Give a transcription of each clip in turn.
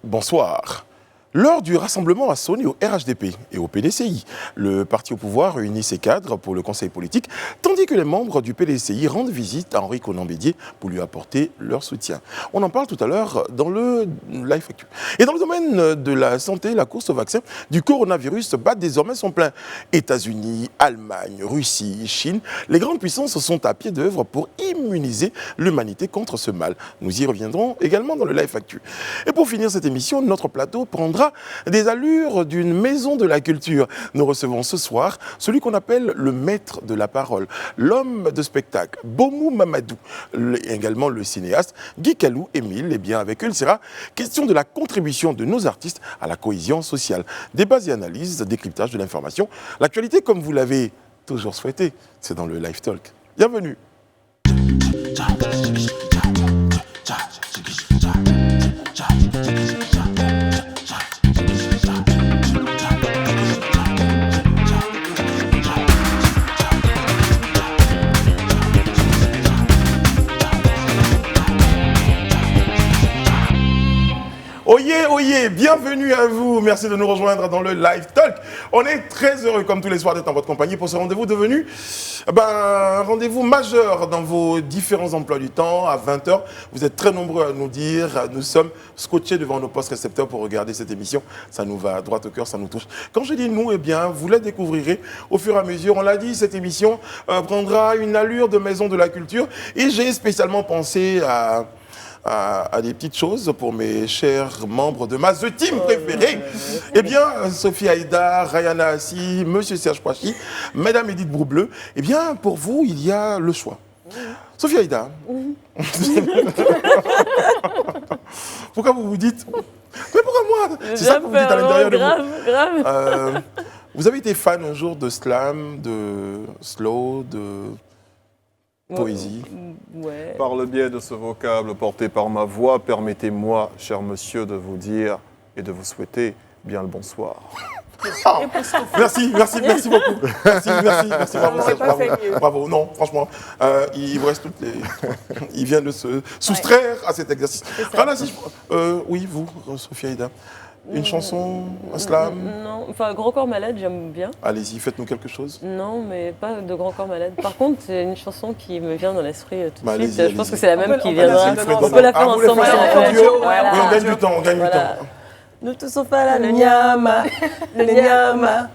Bonsoir. Lors du rassemblement à Saône au RHDP et au PDCI, le parti au pouvoir réunit ses cadres pour le conseil politique, tandis que les membres du PDCI rendent visite à Henri Konan Bédié pour lui apporter leur soutien. On en parle tout à l'heure dans le Live Actu. Et dans le domaine de la santé, la course au vaccin du coronavirus bat désormais son plein. États-Unis, Allemagne, Russie, Chine, les grandes puissances sont à pied d'œuvre pour immuniser l'humanité contre ce mal. Nous y reviendrons également dans le Live Actu. Et pour finir cette émission, notre plateau prendra des allures d'une maison de la culture. Nous recevons ce soir celui qu'on appelle le maître de la parole, l'homme de spectacle, Bomou Mamadou, et également le cinéaste Guy Kalou Émile. Et bien avec eux, il sera question de la contribution de nos artistes à la cohésion sociale. Débats et analyses, décryptage de l'information. L'actualité, comme vous l'avez toujours souhaité, c'est dans le Live Talk. Bienvenue. Oyez, oyez, bienvenue à vous. Merci de nous rejoindre dans le Live Talk. On est très heureux, comme tous les soirs, d'être en votre compagnie pour ce rendez-vous devenu un rendez-vous majeur dans vos différents emplois du temps. À 20h, vous êtes très nombreux à nous dire, nous sommes scotchés devant nos postes récepteurs pour regarder cette émission. Ça nous va droit au cœur, ça nous touche. Quand je dis nous, eh bien, vous la découvrirez au fur et à mesure. On l'a dit, cette émission prendra une allure de maison de la culture. Et j'ai spécialement pensé à des petites choses pour mes chers membres de ma The Team préférée. Eh bien, Sophie Aïda, Rayana Assi, Monsieur Serge Kouachi, Madame Edith Broubleu, eh bien, pour vous, il y a le choix. Sophie Aïda, pourquoi vous vous dites... Mais pourquoi moi? C'est ça que vous dites à l'intérieur de vous. Grave. Vous avez été fan un jour de slam, de slow, de... poésie. Ouais. Par le biais de ce vocable porté par ma voix, permettez-moi, cher monsieur, de vous dire et de vous souhaiter bien le bonsoir. Merci beaucoup. Merci, bravo. Non, franchement, il vous reste toutes les... Il vient de se soustraire à cet exercice. Rana, oui, vous, Sophie Aïda, une chanson, un slam? Non, enfin, Grand Corps Malade, j'aime bien. Allez-y, faites-nous quelque chose. Non, mais pas de Grand Corps Malade. Par contre, c'est une chanson qui me vient dans l'esprit tout de suite. Allez-y. Je pense que c'est la même qui viendra. On peut la faire ensemble. Vous voulez faire ça en duo? Voilà. Oui, on gagne du temps, Nous tous on fait là, le nyama, le nyama.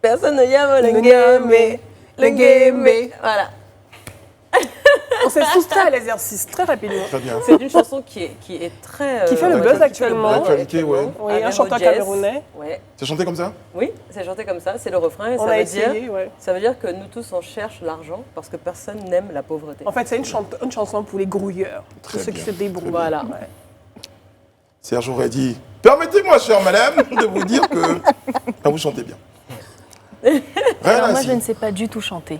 Personne ne yama, le ngeme, le ngeme. Voilà. On s'est soustrait à l'exercice très rapidement. Très bien. C'est une chanson qui est très... Qui fait le buzz actuellement. L'actualité, ouais. Oui, un chanteur camerounais. Ouais. C'est chanté comme ça? Oui, c'est chanté comme ça, c'est le refrain. Et On a essayé, ouais. Ça veut dire que nous tous, on cherche l'argent parce que personne n'aime la pauvreté. En fait, c'est une chanson pour les grouilleurs, Très pour ceux qui bien, se débrouillent. Voilà. Ouais. Serge aurait dit, permettez-moi, chère madame, de vous dire que vous chantez bien. Alors moi, je ne sais pas du tout chanter.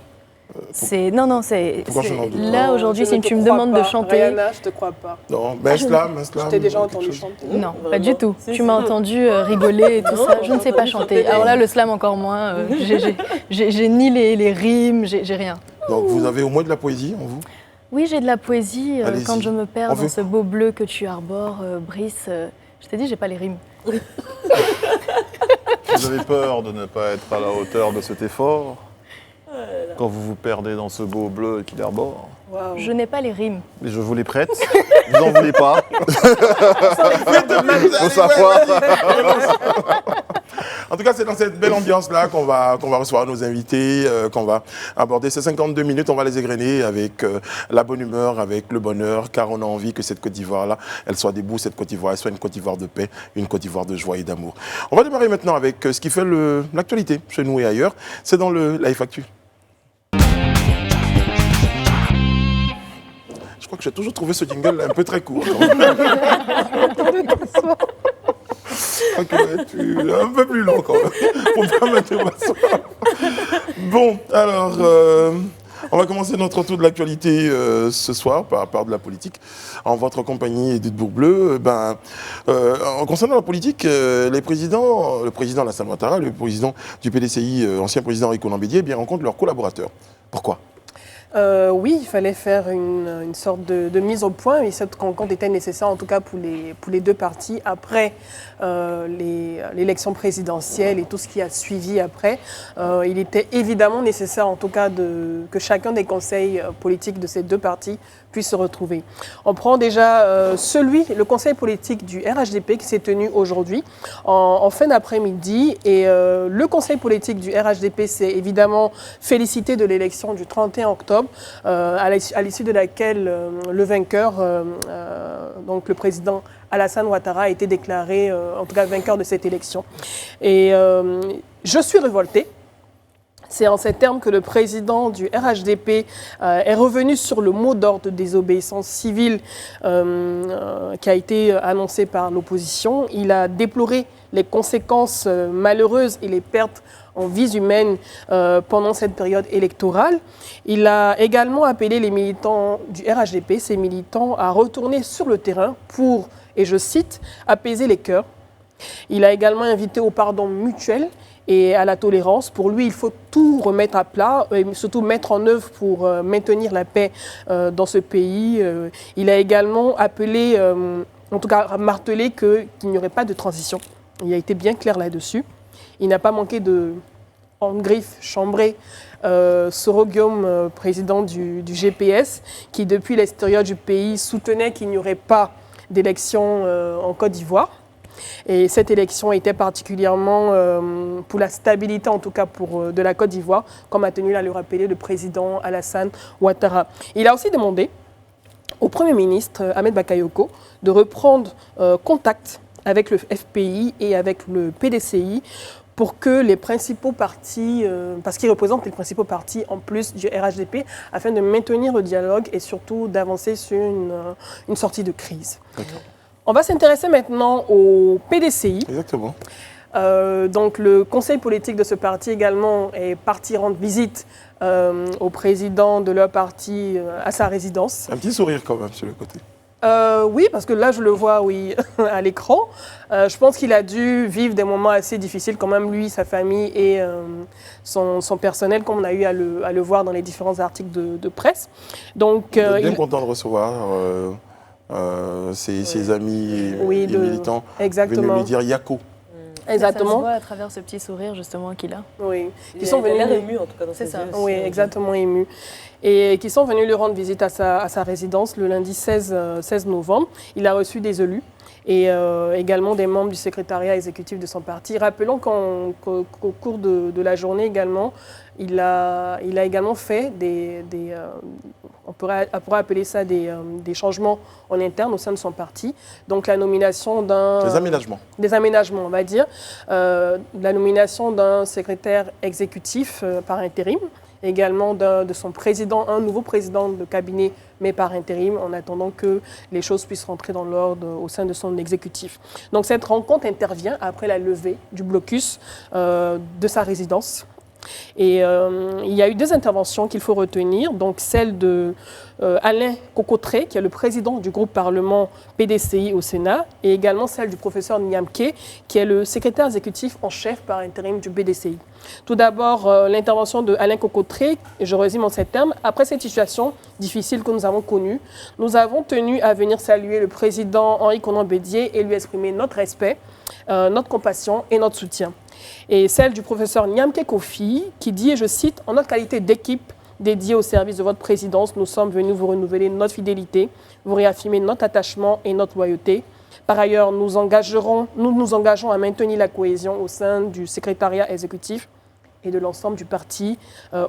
Non, c'est... Pourquoi je n'en doute pas? Là, aujourd'hui, Je si ne te tu me crois demandes pas. de chanter... Rihanna, je te crois pas. Non, mais un slam. Je t'ai déjà quelque entendu chose. chanter. Non, pas Vraiment. du tout. Si, Tu si. m'as entendu rigoler et tout ça. Je ne sais pas chanter. Alors là, le slam encore moins. J'ai ni les rimes, j'ai rien. Donc vous avez au moins de la poésie en vous? Oui, j'ai de la poésie. Allez-y. Quand je me perds On dans veut- ce beau bleu que tu arbores, Brice... je t'ai dit, j'ai pas les rimes. Vous avez peur de ne pas être à la hauteur de cet effort quand vous vous perdez dans ce beau bleu qui l'arbore. Waouh. Je n'ai pas les rimes. Mais je vous les prête. Vous n'en voulez pas. Faut savoir. En tout cas, c'est dans cette belle ambiance-là qu'on va recevoir nos invités, qu'on va aborder ces 52 minutes. On va les égrener avec la bonne humeur, avec le bonheur, car on a envie que cette Côte d'Ivoire-là, elle soit debout, cette Côte d'Ivoire, elle soit une Côte d'Ivoire de paix, une Côte d'Ivoire de joie et d'amour. On va démarrer maintenant avec ce qui fait l'actualité chez nous et ailleurs. C'est dans le Live Actu. Je crois que j'ai toujours trouvé ce jingle un peu très court. Ok, un peu plus long quand même, pour permettre de m'asseoir. Bon, alors, on va commencer notre tour de l'actualité ce soir par de la politique. En votre compagnie, Edith Bourbleu, concernant la politique, le président Alassane Ouattara, le président du PDCI, ancien président Henri Konan Bédié, rencontrent leurs collaborateurs. Pourquoi ? Oui, il fallait faire une sorte de mise au point, et cette rencontre était nécessaire, en tout cas pour les deux partis, après l'élection présidentielle et tout ce qui a suivi après. Il était évidemment nécessaire, en tout cas, que chacun des conseils politiques de ces deux partis puisse se retrouver. On prend déjà le conseil politique du RHDP qui s'est tenu aujourd'hui en fin d'après-midi, et le conseil politique du RHDP s'est évidemment félicité de l'élection du 31 octobre, à l'issue de laquelle le vainqueur, donc le président Alassane Ouattara, a été déclaré, en tout cas, vainqueur de cette élection. Et je suis révoltée. C'est en ces termes que le président du RHDP est revenu sur le mot d'ordre de désobéissance civile qui a été annoncé par l'opposition. Il a déploré les conséquences malheureuses et les pertes en vies humaines pendant cette période électorale. Il a également appelé les militants du RHDP, ces militants, à retourner sur le terrain pour, et je cite, apaiser les cœurs. Il a également invité au pardon mutuel et à la tolérance. Pour lui, il faut tout remettre à plat et surtout mettre en œuvre pour maintenir la paix dans ce pays. Il a également appelé, en tout cas martelé, qu'il n'y aurait pas de transition. Il a été bien clair là-dessus. Il n'a pas manqué de prendre griffe, chambrer Soro Guillaume, président du GPS, qui depuis l'extérieur du pays soutenait qu'il n'y aurait pas d'élection en Côte d'Ivoire. Et cette élection était particulièrement pour la stabilité, en tout cas de la Côte d'Ivoire, comme a tenu à le rappeler le président Alassane Ouattara. Il a aussi demandé au Premier ministre Ahmed Bakayoko de reprendre contact avec le FPI et avec le PDCI pour que les principaux partis, parce qu'ils représentent les principaux partis en plus du RHDP, afin de maintenir le dialogue et surtout d'avancer sur une sortie de crise. D'accord. On va s'intéresser maintenant au PDCI. Exactement. Donc le conseil politique de ce parti également est parti rendre visite au président de leur parti à sa résidence. Un petit sourire quand même sur le côté. Oui, parce que là, je le vois, oui, à l'écran. Je pense qu'il a dû vivre des moments assez difficiles, quand même, lui, sa famille et son personnel, comme on a eu à le voir dans les différents articles de presse. Donc, Il est bien content de recevoir ses amis et militants venus lui dire Yako. Exactement. Ça se voit à travers ce petit sourire justement qu'il a. Oui. Qui sont venus émus en tout cas dans C'est ses ça. yeux. Oui, exactement ému. Et qui sont venus lui rendre visite à sa résidence le lundi 16 novembre. Il a reçu des élus et également des membres du secrétariat exécutif de son parti. Rappelons qu'au cours de la journée également, il a également fait on pourrait appeler ça des changements en interne au sein de son parti. Donc la nomination Des aménagements. Des aménagements, on va dire. La nomination d'un secrétaire exécutif par intérim. Également de son président, un nouveau président de cabinet, mais par intérim, en attendant que les choses puissent rentrer dans l'ordre au sein de son exécutif. Donc cette rencontre intervient après la levée du blocus de sa résidence. Et il y a eu deux interventions qu'il faut retenir, donc celle de Alain Cocotré, qui est le président du groupe parlement PDCI au Sénat, et également celle du professeur Niamke, qui est le secrétaire exécutif en chef par intérim du PDCI. Tout d'abord, l'intervention de Alain Cocotré, et je résume en ces termes. Après cette situation difficile que nous avons connue, nous avons tenu à venir saluer le président Henri Konan Bédié et lui exprimer notre respect, notre compassion et notre soutien. Et celle du professeur Niamke Kofi, qui dit, et je cite, « En notre qualité d'équipe dédiée au service de votre présidence, nous sommes venus vous renouveler notre fidélité, vous réaffirmer notre attachement et notre loyauté. Par ailleurs, nous nous engageons à maintenir la cohésion au sein du secrétariat exécutif et de l'ensemble du parti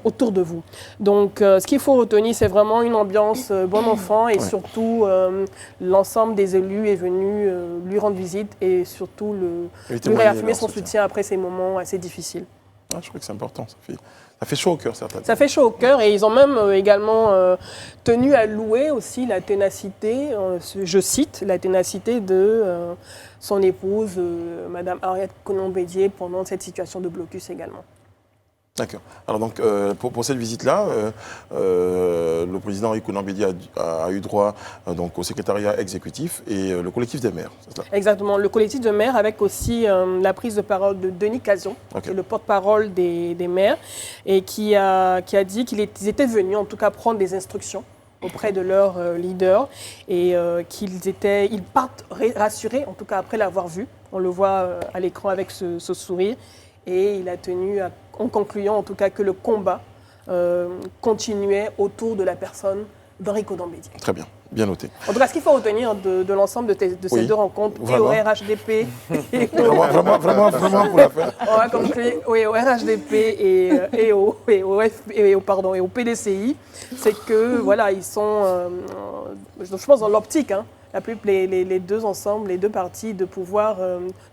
autour de vous. » Donc, ce qu'il faut retenir, c'est vraiment une ambiance bon enfant et surtout, l'ensemble des élus est venu lui rendre visite et surtout lui réaffirmer son soutien après ces moments assez difficiles. Ah, je crois que c'est important, ça fait chaud au cœur, certainement. Ça fait chaud au cœur et ils ont même également tenu à louer aussi la ténacité, je cite, la ténacité de son épouse, Madame Henriette Konan Bédié, pendant cette situation de blocus également. D'accord. Alors donc, pour cette visite-là, le président Henri Konan Bédié a eu droit donc, au secrétariat exécutif et le collectif des maires, c'est ça? Exactement, le collectif de maires avec aussi la prise de parole de Denis Cazion, qui est le porte-parole des maires, et qui a dit qu'ils étaient venus en tout cas prendre des instructions auprès de leur leader et ils partent rassurés, en tout cas après l'avoir vu. On le voit à l'écran avec ce sourire. Et il a tenu, en concluant en tout cas, que le combat continuait autour de la personne d'Henri Konan Bédié. Très bien, bien noté. En tout cas, ce qu'il faut retenir de l'ensemble de ces deux rencontres, et au RHDP... Vraiment pour la faire. On va conclure, oui, au RHDP et au PDCI, c'est que, voilà, ils sont, je pense, dans l'optique, hein, les deux ensemble, les deux partis, de pouvoir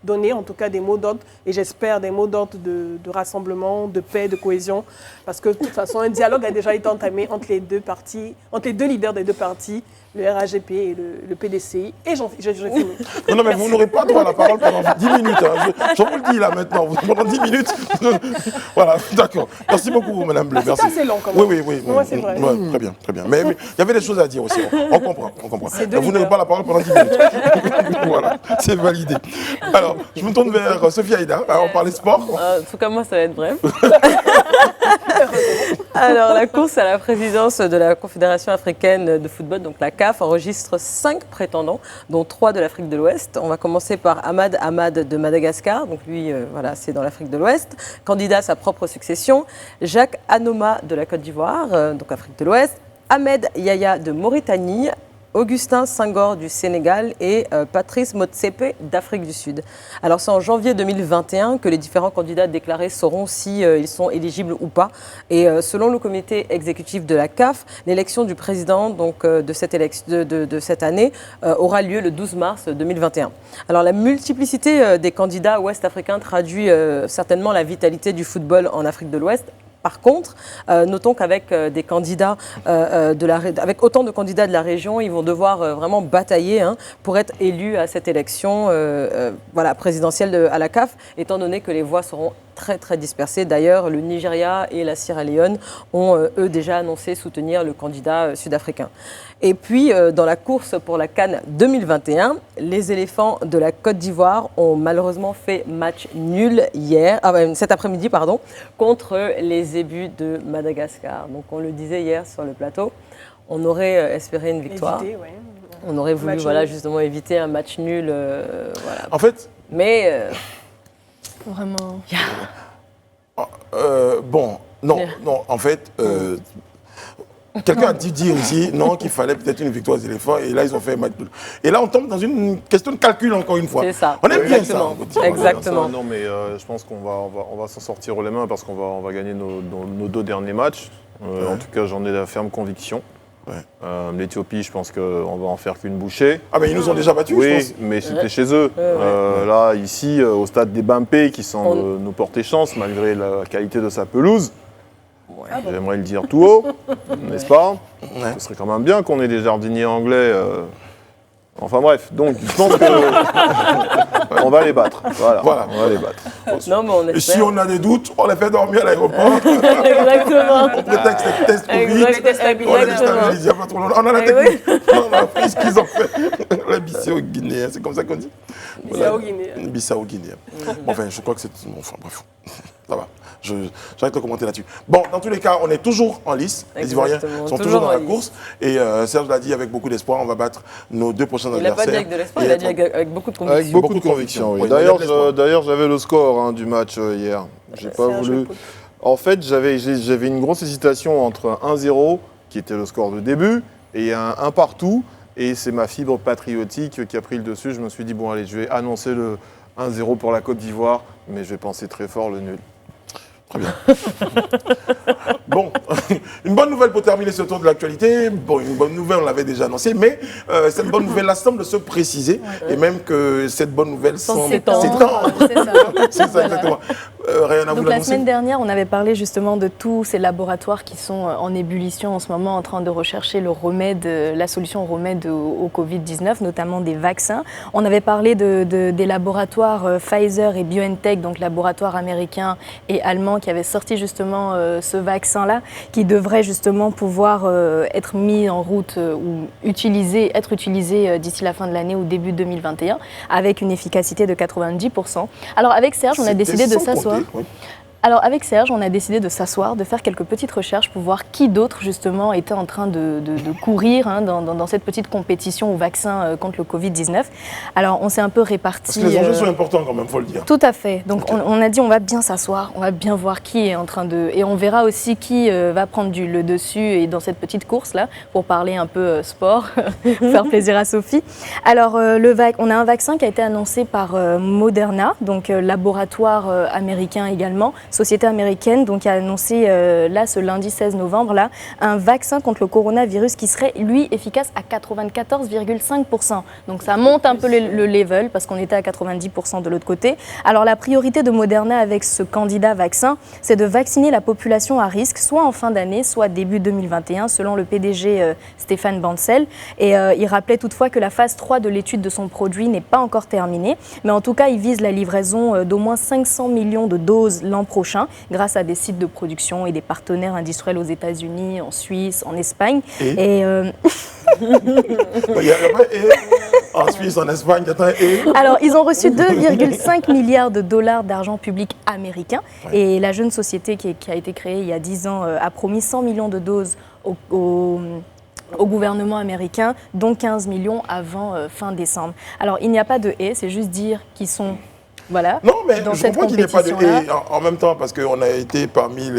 donner en tout cas des mots d'ordre, et j'espère des mots d'ordre de rassemblement, de paix, de cohésion, parce que de toute façon, un dialogue a déjà été entamé entre les deux partis, entre les deux leaders des deux partis, le RHDP et le PDCI, et j'ai fini. Non, mais vous n'aurez pas droit à la parole pendant 10 minutes. Hein. Je vous le dis là maintenant, pendant 10 minutes. Voilà, d'accord. Merci beaucoup, Madame Blé. C'est assez long quand même. Oui. Ouais, c'est vrai. Ouais, très bien, très bien. Mais il y avait des choses à dire aussi. On comprend. Vous n'aurez pas la parole pendant 10 minutes. Voilà, c'est validé. Alors, je me tourne vers Sophie Aïda. On parlait sport. En tout cas, moi, ça va être bref. Alors, la course à la présidence de la Confédération africaine de football, donc la CAF, enregistre 5 prétendants, dont 3 de l'Afrique de l'Ouest. On va commencer par Ahmad de Madagascar, donc lui, voilà, c'est dans l'Afrique de l'Ouest, candidat à sa propre succession. Jacques Anoma de la Côte d'Ivoire, donc Afrique de l'Ouest. Ahmed Yaya de Mauritanie, Augustin Senghor du Sénégal et Patrice Motsepe d'Afrique du Sud. Alors c'est en janvier 2021 que les différents candidats déclarés sauront si ils sont éligibles ou pas. Et selon le comité exécutif de la CAF, l'élection du président donc, de cette année aura lieu le 12 mars 2021. Alors la multiplicité des candidats ouest-africains traduit certainement la vitalité du football en Afrique de l'Ouest. Par contre, notons qu'avec des candidats avec autant de candidats de la région, ils vont devoir vraiment batailler pour être élus à cette élection présidentielle à la CAF, étant donné que les voix seront très très dispersées. D'ailleurs, le Nigeria et la Sierra Leone ont eux déjà annoncé soutenir le candidat sud-africain. Et puis, dans la course pour la CAN 2021, les éléphants de la Côte d'Ivoire ont malheureusement fait match nul cet après-midi, contre les zébus de Madagascar. Donc, on le disait hier sur le plateau, on aurait espéré une victoire. On aurait voulu justement éviter un match nul. En fait... Mais... Vraiment... en fait... Quelqu'un a dû dire ici, non, qu'il fallait peut-être une victoire aux éléphants, et là, ils ont fait un match. Et là, on tombe dans une question de calcul, encore une fois. C'est ça. On aime bien ça. Exactement. Non, mais je pense qu'on va s'en sortir les mains parce qu'on va gagner nos 2 derniers matchs. En tout cas, j'en ai la ferme conviction. Ouais. L'Éthiopie, je pense qu'on va en faire qu'une bouchée. Ah, mais ils nous ont déjà battus, je pense. Oui, mais c'était chez eux. Là, ici, au stade des Bampé, qui semble nous porter chance, malgré la qualité de sa pelouse. J'aimerais le dire tout haut, n'est-ce pas? Ce serait quand même bien qu'on ait des jardiniers anglais. Enfin bref, donc je pense qu'on va les battre. Voilà, on va les battre. Non, mais on espère. Et si on a des doutes, on les fait dormir à l'aéroport. Exactement. On prétexte les tests Covid. Exactement. On les stabilise. On a la technique. On a appris ce qu'ils ont fait. Les Bissau-Guinéens, c'est comme ça qu'on dit? Bissau-Guinéens. Bissau-Guinéens. Enfin, je crois que c'est... Enfin, bref. Ça va. J'arrête de commenter là-dessus. Bon, dans tous les cas, on est toujours en lice. Les Ivoiriens sont toujours dans la course. Et Serge l'a dit avec beaucoup d'espoir, on va battre nos 2 prochains adversaires. Il n'a pas dit avec de l'espoir, il a dit avec beaucoup de conviction. Avec beaucoup de conviction, oui. D'ailleurs, j'avais le score du match hier. J'ai pas voulu... En fait, j'avais une grosse hésitation entre 1-0, qui était le score de début, et un partout. Et c'est ma fibre patriotique qui a pris le dessus. Je me suis dit, bon, allez, je vais annoncer le 1-0 pour la Côte d'Ivoire, mais je vais penser très fort le nul. Très bien. Bon, une bonne nouvelle pour terminer ce tour de l'actualité. Bon, une bonne nouvelle, on l'avait déjà annoncé, mais cette bonne nouvelle-là semble se préciser, et même que cette bonne nouvelle semble s'étendre. C'est ça. C'est ça, exactement. rien à vous Donc la annoncer? semaine dernière, on avait parlé justement de tous ces laboratoires qui sont en ébullition en ce moment, en train de rechercher le remède, la solution au remède au Covid-19, notamment des vaccins. On avait parlé des laboratoires Pfizer et BioNTech, donc laboratoires américains et allemands qui avaient sorti justement ce vaccin-là, qui devrait justement pouvoir être mis en route ou être utilisé d'ici la fin de l'année ou début 2021, avec une efficacité de 90%. Alors avec Serge, on a décidé de s'asseoir. Oui. Alors avec Serge, on a décidé de s'asseoir, de faire quelques petites recherches pour voir qui d'autre justement était en train de courir dans cette petite compétition au vaccin contre le Covid-19. Alors on s'est un peu répartis. Parce que les enjeux sont importants quand même, il faut le dire. Tout à fait. Donc on a dit on va bien s'asseoir, on va bien voir qui est en train de... Et on verra aussi qui va prendre le dessus et dans cette petite course-là pour parler un peu sport, pour faire plaisir à Sophie. Alors on a un vaccin qui a été annoncé par Moderna, donc laboratoire américain également, société américaine, donc a annoncé là ce lundi 16 novembre là, un vaccin contre le coronavirus qui serait lui efficace à 94,5%. Donc ça monte un peu le level parce qu'on était à 90% de l'autre côté. Alors la priorité de Moderna avec ce candidat vaccin, c'est de vacciner la population à risque, soit en fin d'année, soit début 2021, selon le PDG Stéphane Bancel. Et il rappelait toutefois que la phase 3 de l'étude de son produit n'est pas encore terminée, mais en tout cas il vise la livraison d'au moins 500 millions de doses l'an prochain, grâce à des sites de production et des partenaires industriels aux États-Unis, en Suisse, en Espagne. En Suisse, en Espagne, Alors, ils ont reçu 2,5 milliards de dollars d'argent public américain. Ouais. Et la jeune société qui a été créée il y a 10 ans a promis 100 millions de doses au gouvernement américain, dont 15 millions avant fin décembre. Alors, il n'y a pas de et, c'est juste dire qu'ils sont... Voilà, non, mais je comprends qu'il n'y ait pas de et en même temps, parce qu'on a été parmi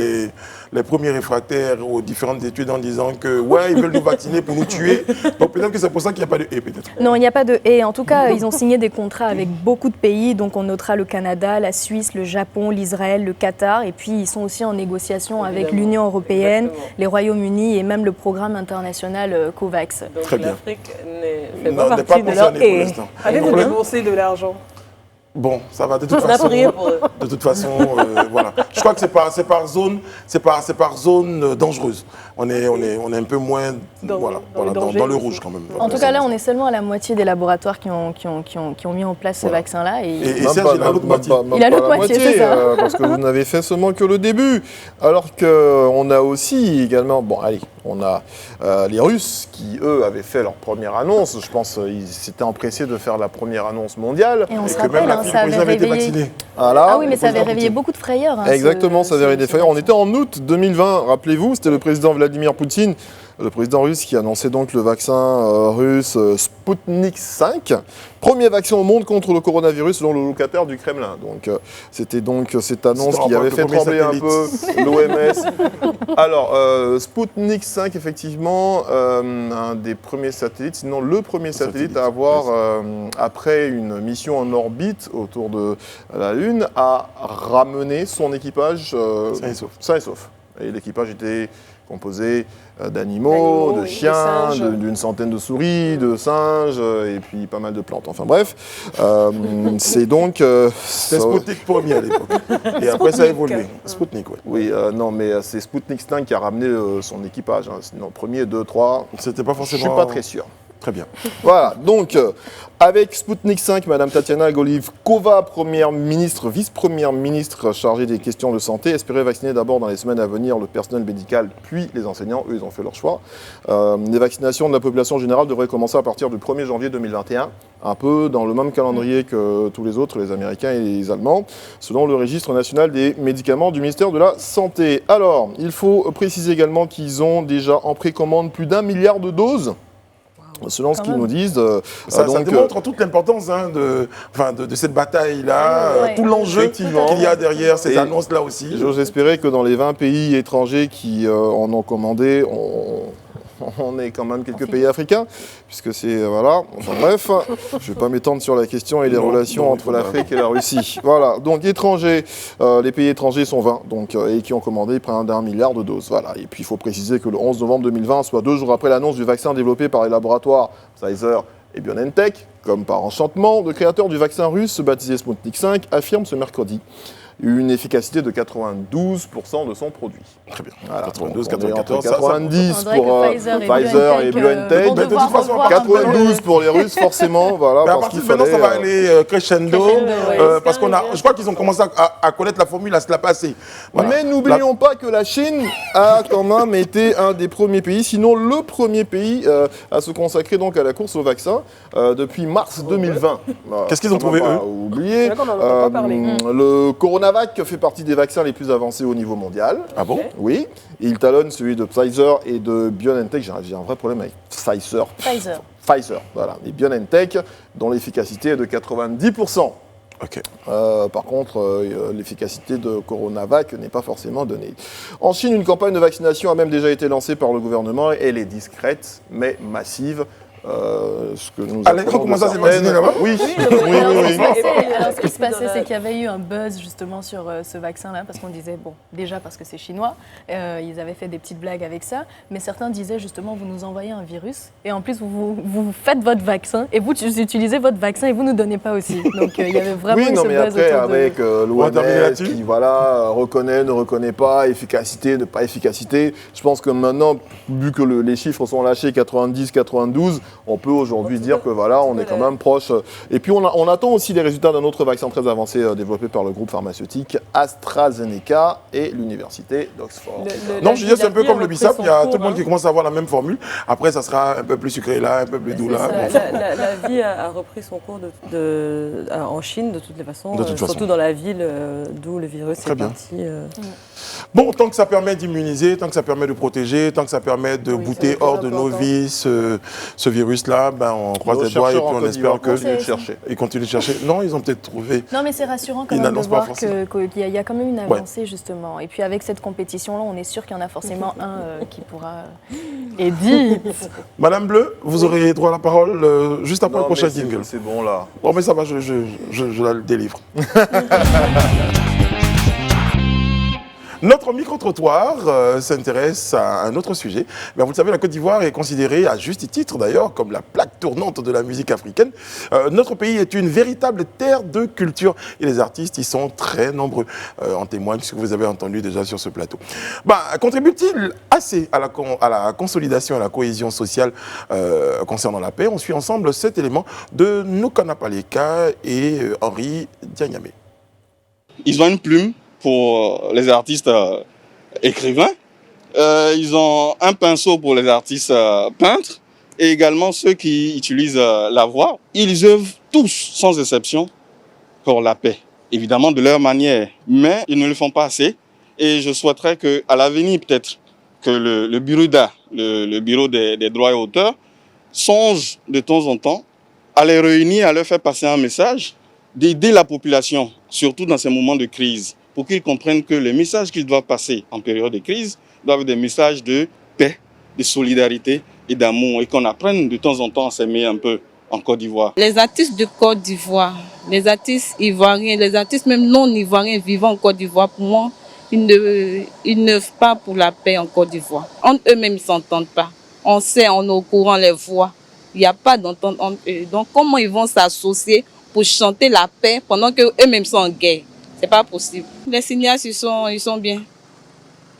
les premiers réfractaires aux différentes études en disant que, ouais, ils veulent nous vacciner pour nous tuer. Donc peut-être que c'est pour ça qu'il n'y a pas de et, peut-être. Non, il n'y a pas de et. En tout cas, ils ont signé des contrats avec beaucoup de pays. Donc on notera le Canada, la Suisse, le Japon, l'Israël, le Qatar. Et puis ils sont aussi en négociation avec l'Union européenne, les Royaumes-Unis et même le programme international COVAX. Donc très bien. L'Afrique n'est pas partie de leur et. Avez-vous déboursé de l'argent? Bon, ça va de toute façon. De toute façon, voilà. Je crois que c'est par zone dangereuse. On est un peu moins dans le rouge quand même. En tout cas, là, on est seulement à la moitié des laboratoires qui ont mis en place ce vaccin-là. Et Serge, il a l'autre moitié. Il a l'autre moitié, c'est ça. Parce que vous n'avez fait seulement que le début. Alors qu'on a aussi également, on a les Russes qui, eux, avaient fait leur première annonce. Je pense qu'ils s'étaient empressés de faire la première annonce mondiale. Et on se rappelle, ça avait réveillé... Ah oui, mais ça avait réveillé beaucoup de frayeurs. Exactement, ça avait réveillé des frayeurs. On était en août 2020, rappelez-vous, c'était le président Vladimir Poutine, le président russe qui annonçait donc le vaccin russe Sputnik 5, premier vaccin au monde contre le coronavirus selon le locataire du Kremlin. Donc c'était donc cette annonce qui avait fait trembler un peu l'OMS. Alors Sputnik 5 effectivement un des premiers satellites, sinon le premier satellite à avoir après une mission en orbite autour de la Lune a ramené son équipage sain et sauf. Et l'équipage était composé d'animaux, de chiens, d'une centaine de souris, de singes et puis pas mal de plantes. Enfin bref, c'est donc... C'était Sputnik premier à l'époque. Et après ça a évolué. Sputnik, oui. Oui, non, mais c'est Sputnik 5 qui a ramené son équipage. Sinon, premier, 2, 3... C'était pas forcément... Je suis pas très sûr. Très bien. Voilà, donc avec Sputnik 5, Madame Tatiana Golivkova, vice-première ministre chargée des questions de santé, espérait vacciner d'abord dans les semaines à venir le personnel médical, puis les enseignants. Eux, ils ont fait leur choix. Les vaccinations de la population générale devraient commencer à partir du 1er janvier 2021, un peu dans le même calendrier que tous les autres, les Américains et les Allemands, selon le registre national des médicaments du ministère de la Santé. Alors, il faut préciser également qu'ils ont déjà en précommande plus d'1 milliard de doses. Selon ce qu'ils nous disent. Ça démontre toute l'importance de cette bataille-là, tout l'enjeu qu'il y a derrière cette annonce-là aussi. J'ose espérer que dans les 20 pays étrangers qui en ont commandé, on est quand même quelques pays africains, puisque c'est... Voilà. Enfin bref, je ne vais pas m'étendre sur la question et les relations entre l'Afrique et la Russie. Voilà. Donc étrangers, les pays étrangers sont 20, et qui ont commandé près d'1 milliard de doses. Voilà. Et puis il faut préciser que le 11 novembre 2020, soit 2 jours après l'annonce du vaccin développé par les laboratoires Pfizer et BioNTech, comme par enchantement, le créateur du vaccin russe, baptisé Sputnik 5, affirme ce mercredi une efficacité de 92% de son produit. Très bien. Voilà, 92, donc on est entre 94, 90 On dirait pour que Pfizer et BioNTech. vont Mais de toute devoir façon, revoir 92 pour les Russes, forcément. Voilà, Mais à parce partir qu'il de maintenant, ça va fallait, aller crescendo, ouais. parce je crois qu'ils ont commencé à connaître la formule, à se la passer. Voilà. Mais n'oublions pas que la Chine a quand même été un des premiers pays, sinon le premier pays à se consacrer donc à la course au vaccin depuis mars 2020. Voilà, Qu'est-ce qu'ils ont faut même trouvé, pas eux oublier. C'est vrai qu'on en entend pas parler. Le Coronavac fait partie des vaccins les plus avancés au niveau mondial. Ah bon? Oui, et il talonne celui de Pfizer et de BioNTech. J'ai un vrai problème avec Pfizer. Pfizer, voilà. Et BioNTech, dont l'efficacité est de 90%. Ok. Par contre, l'efficacité de Coronavac n'est pas forcément donnée. En Chine, une campagne de vaccination a même déjà été lancée par le gouvernement. Elle est discrète, mais massive. Ce que nous Allez, on commence à se vacciner là-bas? Oui, Alors, ce qui se passait, c'est qu'il y avait eu un buzz justement sur ce vaccin-là, parce qu'on disait, bon, déjà parce que c'est chinois, ils avaient fait des petites blagues avec ça, mais certains disaient justement, vous nous envoyez un virus, et en plus, vous faites votre vaccin, et vous utilisez votre vaccin, et vous ne nous donnez pas aussi. Donc, il y avait vraiment oui, eu non, ce mais buzz après, autour de... avec On va terminer l'OMS là-dessus. qui reconnaît, ne reconnaît pas, efficacité, ne pas efficacité, je pense que maintenant, vu que les chiffres sont lâchés 90, 92, on peut aujourd'hui dire que voilà, on est quand même proche. Et puis on attend aussi les résultats d'un autre vaccin très avancé développé par le groupe pharmaceutique AstraZeneca et l'université d'Oxford. Non, je dis c'est un peu comme le BISAP, il y a tout le monde hein. qui commence à avoir la même formule. Après, ça sera un peu plus sucré là, un peu plus doux là. Bon, La vie a repris son cours en Chine, de toutes les façons, De toute façon. surtout dans la ville d'où le virus Très est bien. parti. Bon, tant que ça permet d'immuniser, tant que ça permet de protéger, tant que ça permet de Oui, bouter c'est le hors plus de nos important. vies ce virus-là, ben, on croise Nos les doigts et puis chercheurs en on Côte espère d'Ivoire que continuent de chercher. ils continuent de chercher. Non, ils ont peut-être trouvé. Non, mais c'est rassurant quand Ils même de n'annoncent pas voir forcément. qu'il y a quand même une avancée, justement. Et puis avec cette compétition-là, on est sûr qu'il y en a forcément un qui pourra... Edith. Madame Bleu, vous aurez droit à la parole juste après le Non, prochain mais c'est- jingle. C'est bon là. Bon, mais ça va, je la délivre. Notre micro-trottoir s'intéresse à un autre sujet. Bien, vous le savez, la Côte d'Ivoire est considérée, à juste titre d'ailleurs, comme la plaque tournante de la musique africaine. Notre pays est une véritable terre de culture et les artistes y sont très nombreux. En témoigne ce que vous avez entendu déjà sur ce plateau. Contribue-t-il assez à la consolidation et à la cohésion sociale concernant la paix? On suit ensemble cet élément de Nokana Paleka et Henri Diagnamé. Ils ont une plume pour les artistes écrivains. Ils ont un pinceau pour les artistes peintres et également ceux qui utilisent la voix. Ils œuvrent tous, sans exception, pour la paix. Évidemment de leur manière, mais ils ne le font pas assez. Et je souhaiterais qu'à l'avenir, peut-être, que le bureau d'art, le bureau des droits et auteurs, songe de temps en temps à les réunir, à leur faire passer un message, d'aider la population, surtout dans ces moments de crise, pour qu'ils comprennent que les messages qu'ils doivent passer en période de crise doivent être des messages de paix, de solidarité et d'amour, et qu'on apprenne de temps en temps à s'aimer un peu en Côte d'Ivoire. Les artistes de Côte d'Ivoire, les artistes ivoiriens, les artistes même non ivoiriens vivant en Côte d'Ivoire, pour moi, ils n'œuvrent pas pour la paix en Côte d'Ivoire. Entre eux-mêmes, ils ne s'entendent pas. On sait, on est au courant, les voix. Il n'y a pas d'entente entre eux. Donc, comment ils vont s'associer pour chanter la paix pendant qu'eux-mêmes sont en guerre? C'est pas possible. Les cinéastes, ils sont bien.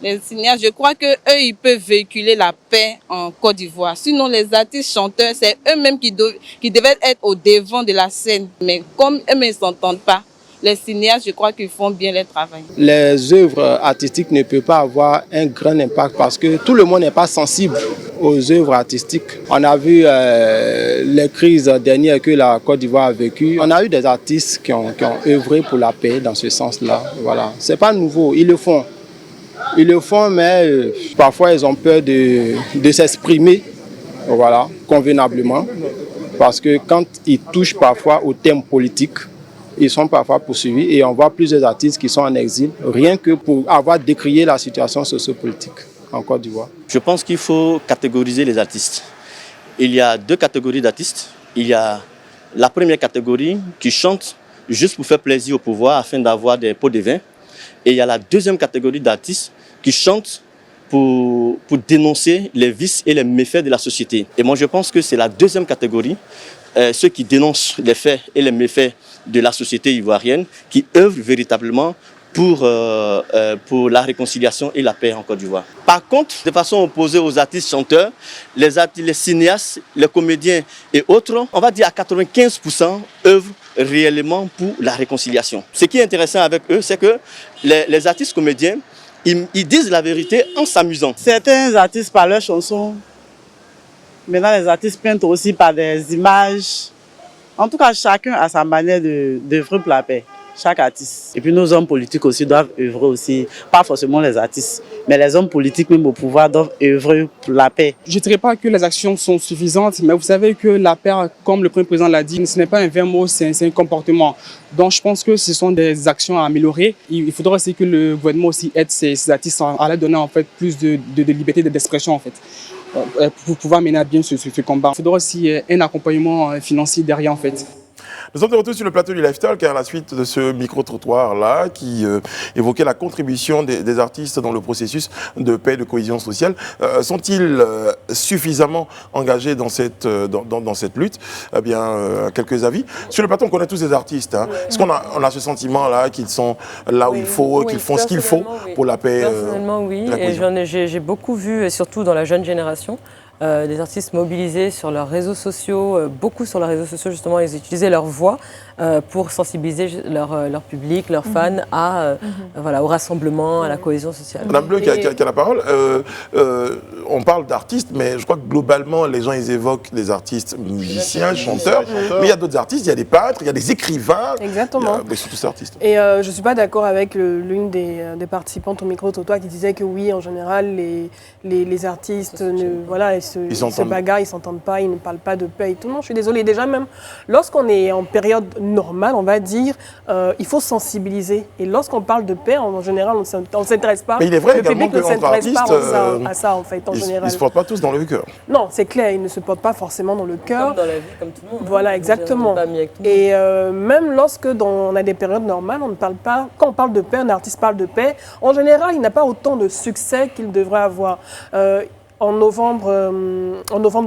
Les cinéastes, je crois qu'eux, ils peuvent véhiculer la paix en Côte d'Ivoire. Sinon, les artistes chanteurs, c'est eux-mêmes qui devaient être au devant de la scène. Mais comme eux-mêmes ne s'entendent pas, les cinéastes, je crois qu'ils font bien leur travail. Les œuvres artistiques ne peuvent pas avoir un grand impact parce que tout le monde n'est pas sensible aux œuvres artistiques. On a vu les crises dernières que la Côte d'Ivoire a vécues. On a eu des artistes qui ont œuvré pour la paix dans ce sens-là. Voilà. Ce n'est pas nouveau, ils le font. Ils le font, mais parfois ils ont peur de s'exprimer voilà, convenablement. Parce que quand ils touchent parfois aux thèmes politiques, ils sont parfois poursuivis et on voit plusieurs artistes qui sont en exil, rien que pour avoir décrié la situation sociopolitique en Côte d'Ivoire. Je pense qu'il faut catégoriser les artistes. Il y a deux catégories d'artistes. Il y a la première catégorie qui chante juste pour faire plaisir au pouvoir afin d'avoir des pots de vin. Et il y a la deuxième catégorie d'artistes qui chantent pour dénoncer les vices et les méfaits de la société. Et moi je pense que c'est la deuxième catégorie, ceux qui dénoncent les faits et les méfaits de la société ivoirienne, qui œuvrent véritablement pour la réconciliation et la paix en Côte d'Ivoire. Par contre, de façon opposée aux artistes chanteurs, les cinéastes, les comédiens et autres, on va dire à 95% œuvrent réellement pour la réconciliation. Ce qui est intéressant avec eux, c'est que les artistes comédiens, ils disent la vérité en s'amusant. Certains artistes par leurs chansons, maintenant les artistes peintent aussi par des images. En tout cas, chacun a sa manière d'œuvrer pour la paix. Chaque artiste. Et puis nos hommes politiques aussi doivent œuvrer aussi, pas forcément les artistes, mais les hommes politiques même au pouvoir doivent œuvrer pour la paix. Je ne dirais pas que les actions sont suffisantes, mais vous savez que la paix, comme le Premier président l'a dit, ce n'est pas un vain mot, c'est un comportement. Donc je pense que ce sont des actions à améliorer. Il faudra aussi que le gouvernement aussi aide ces artistes à leur donner en fait plus de liberté d'expression en fait, pour pouvoir mener à bien ce combat. Il faudra aussi un accompagnement financier derrière en fait. Nous sommes de retour sur le plateau du Live Talk à la suite de ce micro-trottoir-là qui évoquait la contribution des artistes dans le processus de paix et de cohésion sociale. Sont-ils suffisamment engagés dans cette lutte? Eh bien, quelques avis. Sur le plateau, on connaît tous ces artistes. Hein. Est-ce qu'on a ce sentiment-là qu'ils sont là où il faut, qu'ils font ce qu'il faut pour la paix? Personnellement, oui. Et j'ai beaucoup vu, et surtout dans la jeune génération, des artistes mobilisés sur leurs réseaux sociaux, beaucoup sur leurs réseaux sociaux justement, ils utilisaient leur voix pour sensibiliser leur public, leurs fans au rassemblement, à la cohésion sociale. Madame Bleu qui a la parole, on parle d'artistes, mais je crois que globalement les gens ils évoquent des artistes musiciens, chanteurs, mais il y a d'autres artistes, il y a des peintres, il y a des écrivains. Exactement. Mais surtout ces artistes. Et je ne suis pas d'accord avec l'une des participantes au micro-trottoir qui disait que oui, en général, les artistes ils se bagarrent, ils ne s'entendent pas, ils ne parlent pas de paix et tout. Non, je suis désolée. Déjà même, lorsqu'on est en période normale, on va dire, il faut sensibiliser. Et lorsqu'on parle de paix, en général, on ne s'intéresse pas. Mais il est vrai également qu'entre artistes, à ça, en fait, en général. Ils ne se portent pas tous dans le cœur. Non, c'est clair, ils ne se portent pas forcément dans le cœur. Comme dans la vie, comme tout le monde. Voilà, exactement. Et même lorsque on a des périodes normales, on ne parle pas. Quand on parle de paix, un artiste parle de paix. En général, il n'a pas autant de succès qu'il devrait avoir. En novembre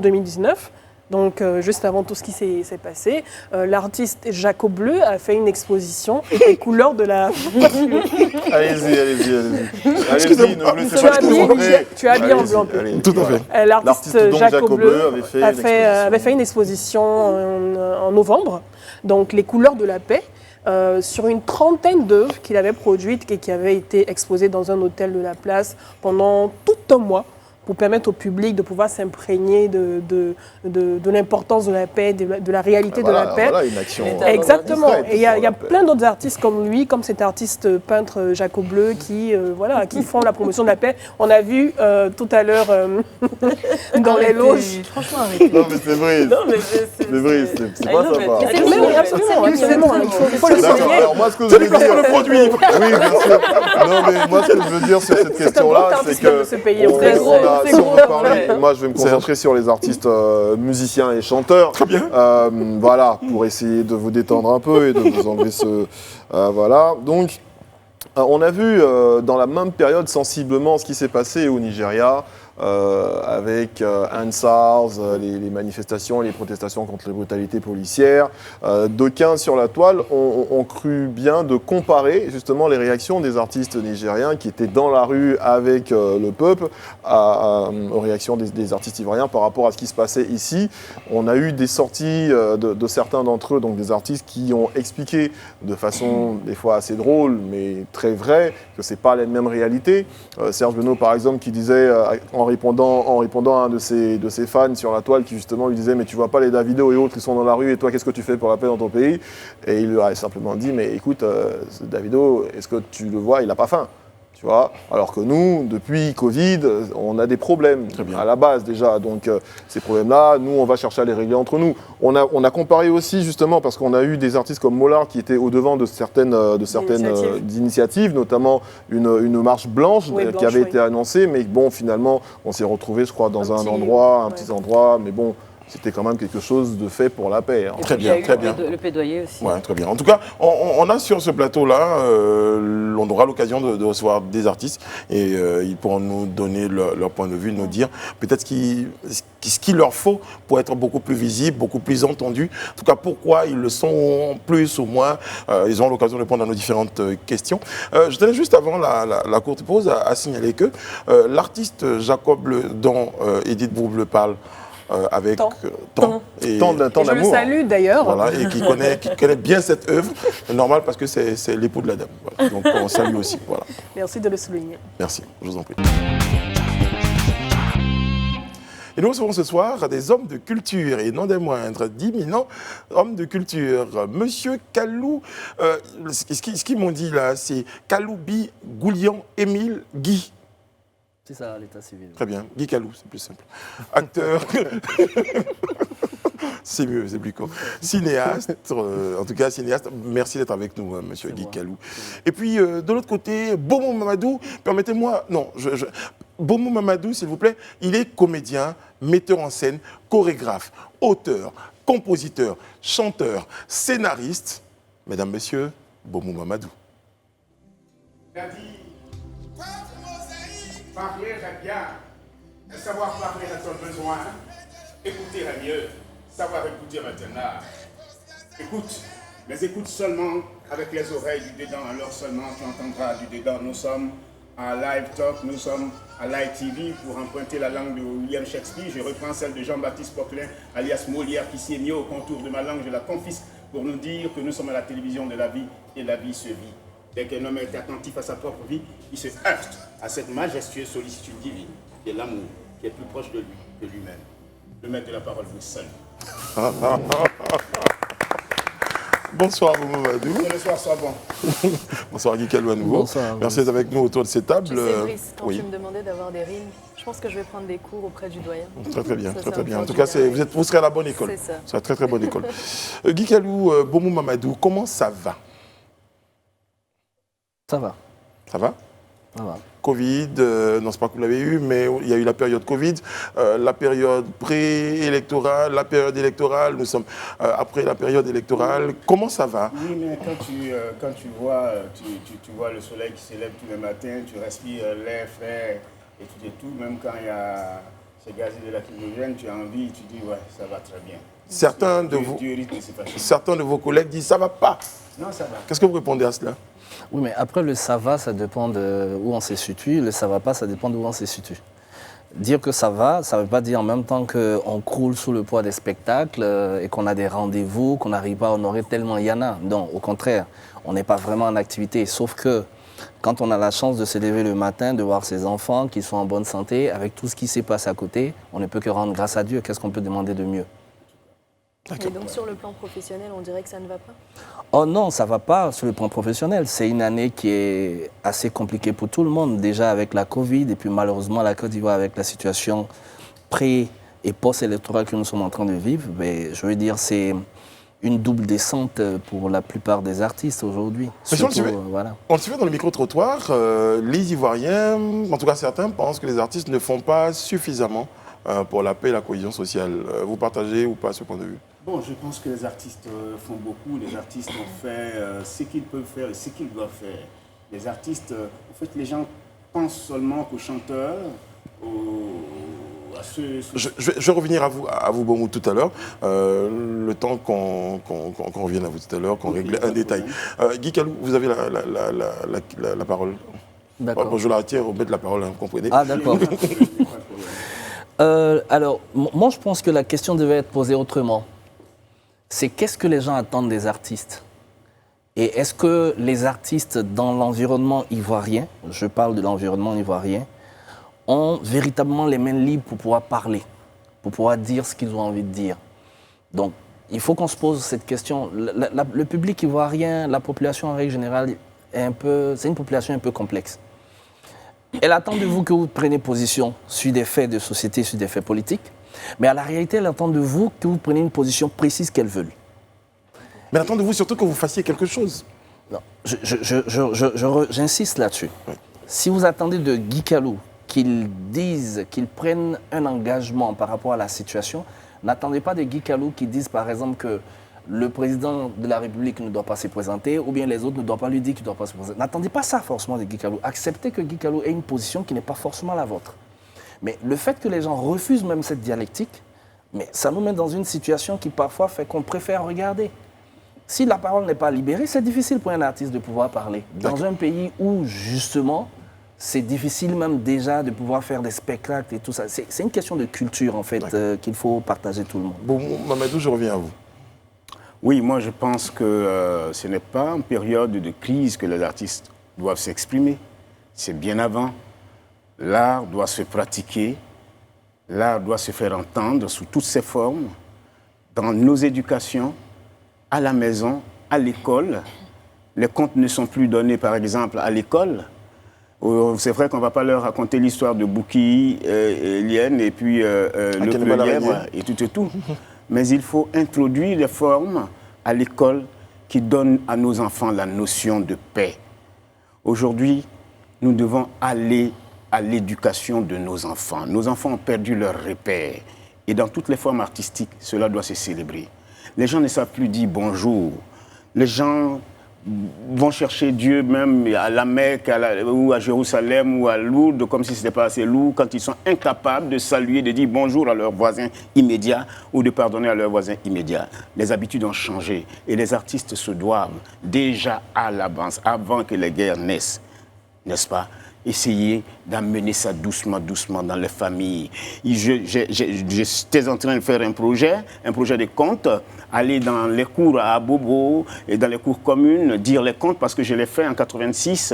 2019, donc juste avant tout ce qui s'est passé, l'artiste Jaco Bleu a fait une exposition Les couleurs de la... Allez-y, ne vous laissez pas tu es habillé en blanc. Tout à fait. L'artiste Jaco Bleu avait fait une exposition en novembre, donc Les couleurs de la paix, sur une trentaine d'œuvres qu'il avait produites et qui avaient été exposées dans un hôtel de la place pendant tout un mois, pour permettre au public de pouvoir s'imprégner de l'importance de la paix, de la réalité de la paix. Voilà une action. Exactement. Et il y a plein d'autres artistes comme lui, comme cet artiste peintre Jaco Bleu, qui font la promotion de la paix. On a vu tout à l'heure dans les loges. Franchement, non, mais c'est vrai. C'est vrai, c'est pas sympa. Mais oui, absolument. Il faut le souligner. Alors moi, ce que je veux dire... le produit. Oui, bien sûr. Non, mais moi, ce que je veux dire sur cette question-là, c'est que... Si on veut parler, moi je vais me concentrer sur les artistes musiciens et chanteurs. Très bien. Voilà, pour essayer de vous détendre un peu et de vous enlever ce... voilà, donc on a vu dans la même période sensiblement ce qui s'est passé au Nigeria. Avec Ansars, les manifestations, les protestations contre les brutalités policières. D'aucuns sur la toile ont cru bien de comparer justement les réactions des artistes nigériens qui étaient dans la rue avec le peuple aux réactions des artistes ivoiriens par rapport à ce qui se passait ici. On a eu des sorties de certains d'entre eux, donc des artistes qui ont expliqué de façon des fois assez drôle mais très vraie que c'est pas la même réalité. Serge Benoît par exemple qui disait en répondant à un de ses fans sur la toile qui justement lui disait mais tu vois pas les Davido et autres qui sont dans la rue et toi qu'est-ce que tu fais pour la paix dans ton pays? Et il lui a simplement dit mais écoute Davido, est-ce que tu le vois, il n'a pas faim, tu vois, alors que nous depuis Covid on a des problèmes à la base déjà, donc ces problèmes-là nous on va chercher à les régler entre nous. On a comparé aussi justement parce qu'on a eu des artistes comme Mollard qui étaient au devant de certaines initiatives, notamment une marche blanche qui avait été annoncée, mais bon finalement on s'est retrouvé je crois dans un petit endroit, mais bon c'était quand même quelque chose de fait pour la paix. Hein. Très bien, très bien. Le plaidoyer aussi. Ouais, très bien. En tout cas, on a sur ce plateau-là, on aura l'occasion de recevoir des artistes et ils pourront nous donner leur point de vue, nous dire peut-être ce qu'il leur faut pour être beaucoup plus visibles, beaucoup plus entendus. En tout cas, pourquoi ils le sont plus ou moins. Ils auront l'occasion de répondre à nos différentes questions. Je tenais juste avant la courte pause à signaler que l'artiste Jacob Le dont Edith Bourbe le parle avec Tant d'amour. Je le salue d'ailleurs. Voilà, et qui connaît bien cette œuvre, normal parce que c'est l'époux de la dame. Voilà. Donc on salue aussi. Voilà. Merci de le souligner. Merci, je vous en prie. Et nous recevons ce soir des hommes de culture, et non des moindres, d'imminents hommes de culture. Monsieur Kalou, ce qu'ils m'ont dit là, c'est Kaloubi Goulian Émile Guy. C'est ça, l'état civil. Très bien, Guy Kalou, c'est plus simple. Acteur, c'est mieux, c'est plus court. Cinéaste, en tout cas cinéaste, merci d'être avec nous, monsieur Guy Kalou. Et puis, de l'autre côté, Bomo Mamadou, permettez-moi, non, Bomo Mamadou, s'il vous plaît, il est comédien, metteur en scène, chorégraphe, auteur, compositeur, chanteur, scénariste. Mesdames, Messieurs, Bomo Mamadou. Parler est bien, savoir parler à ton besoin, écouter est mieux, savoir écouter maintenant. Écoute, mais écoute seulement avec les oreilles du dedans, alors seulement tu entendras du dedans. Nous sommes à Live Talk, nous sommes à Live TV pour emprunter la langue de William Shakespeare. Je reprends celle de Jean-Baptiste Poquelin, alias Molière, qui s'y est mis au contour de ma langue, je la confisque pour nous dire que nous sommes à la télévision de la vie et la vie se vit. Dès qu'un homme est attentif à sa propre vie, il se heurte à cette majestueuse sollicitude divine qui est l'amour, qui est plus proche de lui que lui-même. Le maître de la parole vous salue. Bonsoir Bomo Mamadou. Bonsoir, soit bon. Bonsoir Guy Kalou à nouveau. Bonsoir. Merci d'être avec nous autour de cette table. Tu sais, Brice, quand oui. tu me demandais d'avoir des rimes, je pense que je vais prendre des cours auprès du doyen. Très bien, Ça, très ça bien. me En tout fera cas, du bien. vous serez à la bonne école. C'est ça. C'est une très très bonne école. Guy Kalou, Bomo Mamadou, comment ça va? Ça va. Ça va? Ça va. Covid, non, c'est pas que vous l'avez eu, mais il y a eu la période Covid, la période pré-électorale, la période électorale, nous sommes après la période électorale. Comment ça va? Oui, mais quand tu vois le soleil qui s'élève tous les matins, tu respires l'air frais et tout, même quand il y a ces gaz de lacrymogène, tu as envie, tu dis ouais, ça va très bien. Certains de vos collègues disent ça va pas. Non, ça va. Qu'est-ce que vous répondez à cela? Oui, mais après, le ça va, ça dépend de où on se situe. Le ça va pas, ça dépend d'où on se situe. Dire que ça va, ça ne veut pas dire en même temps qu'on croule sous le poids des spectacles et qu'on a des rendez-vous, qu'on n'arrive pas à honorer tellement il y en a. Non, au contraire, on n'est pas vraiment en activité. Sauf que quand on a la chance de se lever le matin, de voir ses enfants qui sont en bonne santé, avec tout ce qui s'est passé à côté, on ne peut que rendre grâce à Dieu. Qu'est-ce qu'on peut demander de mieux? Et donc sur le plan professionnel, on dirait que ça ne va pas? Oh non, ça ne va pas sur le plan professionnel. C'est une année qui est assez compliquée pour tout le monde, déjà avec la Covid et puis malheureusement la Côte d'Ivoire avec la situation pré- et post-électorale que nous sommes en train de vivre. Mais je veux dire, c'est une double descente pour la plupart des artistes aujourd'hui. Surtout, voilà. On le suivait dans le micro-trottoir, les Ivoiriens, en tout cas certains, pensent que les artistes ne font pas suffisamment pour la paix et la cohésion sociale. Vous partagez ou pas ce point de vue? Bon, je pense que les artistes font beaucoup. Les artistes ont fait ce qu'ils peuvent faire et ce qu'ils doivent faire. Les artistes, en fait, les gens pensent seulement qu'aux chanteurs, à ceux... Je vais revenir à vous Bomo, tout à l'heure. Le temps qu'on revienne à vous tout à l'heure, qu'on règle un détail. Guy Kalou, vous avez la parole. D'accord. Bon, je la retire, remettre la parole, hein, vous comprenez? Ah, d'accord. Alors, moi, je pense que la question devait être posée autrement. C'est qu'est-ce que les gens attendent des artistes? Et est-ce que les artistes dans l'environnement ivoirien, je parle de l'environnement ivoirien, ont véritablement les mains libres pour pouvoir parler, pour pouvoir dire ce qu'ils ont envie de dire? Donc, il faut qu'on se pose cette question. Le public ivoirien, la population en règle générale, c'est une population un peu complexe. Elle attend de vous que vous preniez position sur des faits de société, sur des faits politiques. Mais à la réalité, elle attend de vous que vous preniez une position précise qu'elle veut. Mais elle attend de vous surtout que vous fassiez quelque chose. Non, j'insiste là-dessus. Oui. Si vous attendez de Guy Kalou qu'il dise, qu'il prenne un engagement par rapport à la situation, N'attendez pas de Guy Kalou qui disent par exemple que le président de la République ne doit pas se présenter ou bien les autres ne doivent pas lui dire qu'il ne doit pas se présenter. N'attendez pas ça forcément de Guy Kalou. Acceptez que Guy Kalou ait une position qui n'est pas forcément la vôtre. Mais le fait que les gens refusent même cette dialectique, mais ça nous met dans une situation qui parfois fait qu'on préfère regarder. Si la parole n'est pas libérée, c'est difficile pour un artiste de pouvoir parler. Dans un pays où, justement, c'est difficile même déjà de pouvoir faire des spectacles et tout ça. C'est une question de culture, en fait, qu'il faut partager tout le monde. Bon, Mamadou, je reviens à vous. Oui, moi je pense que ce n'est pas en période de crise que les artistes doivent s'exprimer. C'est bien avant. L'art doit se pratiquer, l'art doit se faire entendre sous toutes ses formes, dans nos éducations, à la maison, à l'école. Les contes ne sont plus donnés, par exemple, à l'école. C'est vrai qu'on ne va pas leur raconter l'histoire de Bouki, Lienne et puis le Pleulière et tout et tout. Mais il faut introduire des formes à l'école qui donnent à nos enfants la notion de paix. Aujourd'hui, nous devons aller à l'éducation de nos enfants. Nos enfants ont perdu leur repère. Et dans toutes les formes artistiques, cela doit se célébrer. Les gens ne savent plus dire bonjour. Les gens vont chercher Dieu même à la Mecque ou à Jérusalem ou à Lourdes, comme si ce n'était pas assez lourd, quand ils sont incapables de saluer, de dire bonjour à leurs voisins immédiats ou de pardonner à leurs voisins immédiats. Les habitudes ont changé et les artistes se doivent déjà à l'avance, avant que les guerres naissent, n'est-ce pas, essayer d'amener ça doucement, doucement dans les familles. J'étais en train de faire un projet de contes, aller dans les cours à Abobo et dans les cours communes, dire les contes, parce que je l'ai fait en 86,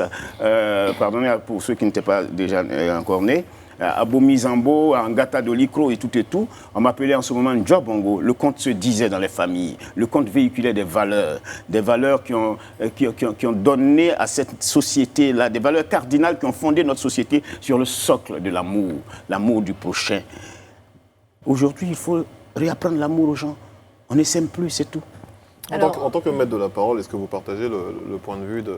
pardonnez pour ceux qui n'étaient pas déjà encore nés, à Bomizambo, à Ngata Dolikro et tout. On m'appelait en ce moment Ndjobongo. Le conte se disait dans les familles. Le conte véhiculait des valeurs qui ont donné à cette société-là, des valeurs cardinales qui ont fondé notre société sur le socle de l'amour du prochain. Aujourd'hui, il faut réapprendre l'amour aux gens. On ne s'aime plus, c'est tout. En tant que maître de la parole, est-ce que vous partagez le point de vue de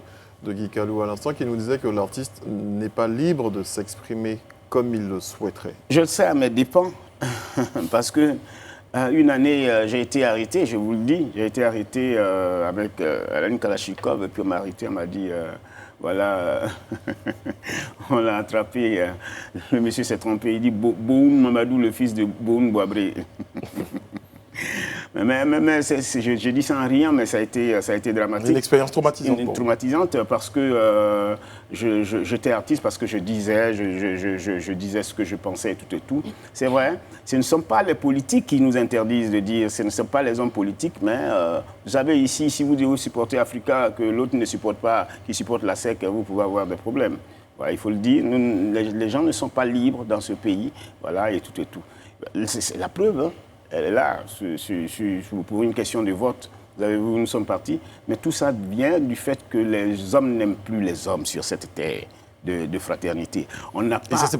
Guy Kalou à l'instant, qui nous disait que l'artiste n'est pas libre de s'exprimer comme il le souhaiterait? Je le sais, mais dépend. Parce que une année, j'ai été arrêté, je vous le dis. J'ai été arrêté avec Alain Kalachnikov, et puis on m'a arrêté, on m'a dit, voilà, on l'a attrapé. Le monsieur s'est trompé, il dit Boun Mamadou, le fils de Boun Boabré. Mais je dis ça en riant, mais ça a été dramatique. Une expérience traumatisante. Traumatisante parce que j'étais artiste, parce que je disais ce que je pensais et tout. C'est vrai, ce ne sont pas les politiques qui nous interdisent de dire, ce ne sont pas les hommes politiques, mais vous savez, ici, si vous supportez Africa, que l'autre ne supporte pas, qui supporte la SEC, vous pouvez avoir des problèmes. Voilà, il faut le dire, les gens ne sont pas libres dans ce pays, voilà, et tout. C'est la preuve, hein. Elle est là, pour une question de vote. Vous avez vu, nous sommes partis. Mais tout ça vient du fait que les hommes n'aiment plus les hommes sur cette terre de fraternité. On n'a pas... Et ça, c'est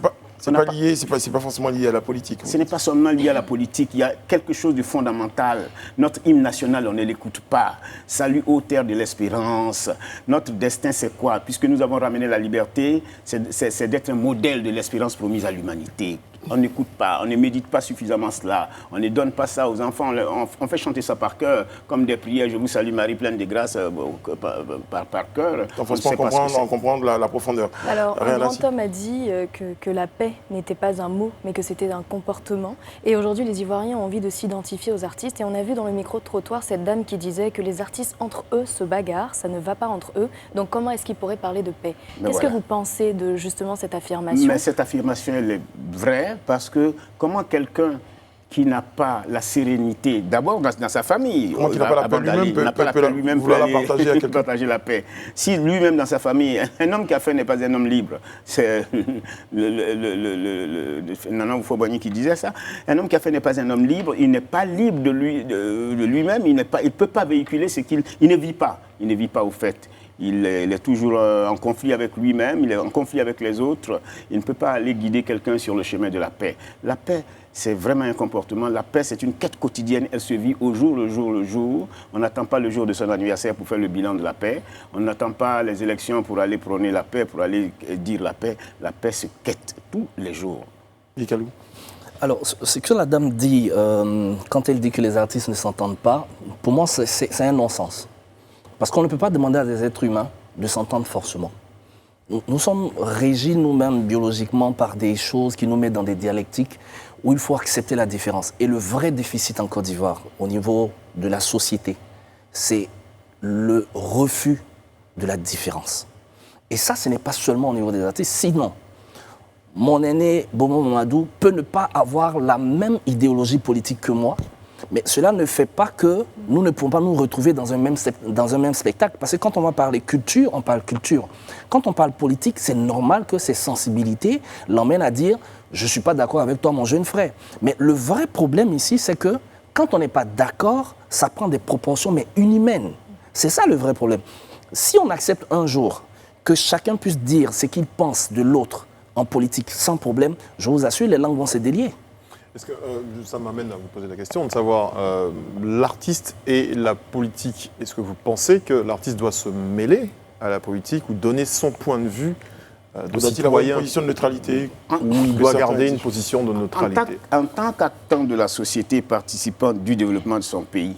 pas forcément lié à la politique. Ce n'est pas seulement lié à la politique. Il y a quelque chose de fondamental. Notre hymne national, on ne l'écoute pas. Salut aux terres de l'espérance. Notre destin, c'est quoi? Puisque nous avons ramené la liberté, c'est d'être un modèle de l'espérance promise à l'humanité. On n'écoute pas, on ne médite pas suffisamment cela, on ne donne pas ça aux enfants, on fait chanter ça par cœur, comme des prières, je vous salue Marie pleine de grâce, par cœur. On comprend la profondeur. Alors, un grand homme a dit que la paix n'était pas un mot, mais que c'était un comportement. Et aujourd'hui, les Ivoiriens ont envie de s'identifier aux artistes. Et on a vu dans le micro-trottoir cette dame qui disait que les artistes, entre eux, se bagarrent, ça ne va pas entre eux. Donc comment est-ce qu'ils pourraient parler de paix? Qu'est-ce que vous pensez de justement cette affirmation? Mais cette affirmation, elle est vraie. Parce que comment quelqu'un qui n'a pas la sérénité, d'abord dans sa famille, comment qui n'a pas la paix lui-même, peut partager la paix. Si lui-même dans sa famille, un homme qui a fait n'est pas un homme libre. C'est Nana Oufo-Boigny qui disait ça. Un homme qui a fait n'est pas un homme libre. Il n'est pas libre de lui-même. Il ne peut pas véhiculer ce qu'il ne vit pas. Il ne vit pas au fait. Il est toujours en conflit avec lui-même, il est en conflit avec les autres. Il ne peut pas aller guider quelqu'un sur le chemin de la paix. La paix, c'est vraiment un comportement. La paix, c'est une quête quotidienne. Elle se vit au jour le jour. On n'attend pas le jour de son anniversaire pour faire le bilan de la paix. On n'attend pas les élections pour aller prôner la paix, pour aller dire la paix. La paix se quête tous les jours. Guy Kalou. Alors, ce que la dame dit, quand elle dit que les artistes ne s'entendent pas, pour moi, c'est un non-sens. Parce qu'on ne peut pas demander à des êtres humains de s'entendre forcément. Nous sommes régis nous-mêmes biologiquement par des choses qui nous mettent dans des dialectiques où il faut accepter la différence. Et le vrai déficit en Côte d'Ivoire, au niveau de la société, c'est le refus de la différence. Et ça, ce n'est pas seulement au niveau des artistes. Sinon, mon aîné Bobo Mamadou peut ne pas avoir la même idéologie politique que moi, mais cela ne fait pas que nous ne pouvons pas nous retrouver dans un même spectacle. Parce que quand on va parler culture, on parle culture. Quand on parle politique, c'est normal que ces sensibilités l'emmènent à dire « je ne suis pas d'accord avec toi, mon jeune frère ». Mais le vrai problème ici, c'est que quand on n'est pas d'accord, ça prend des proportions, mais inhumaines. C'est ça le vrai problème. Si on accepte un jour que chacun puisse dire ce qu'il pense de l'autre en politique sans problème, je vous assure, les langues vont se délier. Est-ce que ça m'amène à vous poser la question de savoir l'artiste et la politique. Est-ce que vous pensez que l'artiste doit se mêler à la politique ou donner son point de vue de Doit-il avoir une citoyen position de neutralité ou il doit garder une position de neutralité? En tant qu'acteur de la société participant du développement de son pays,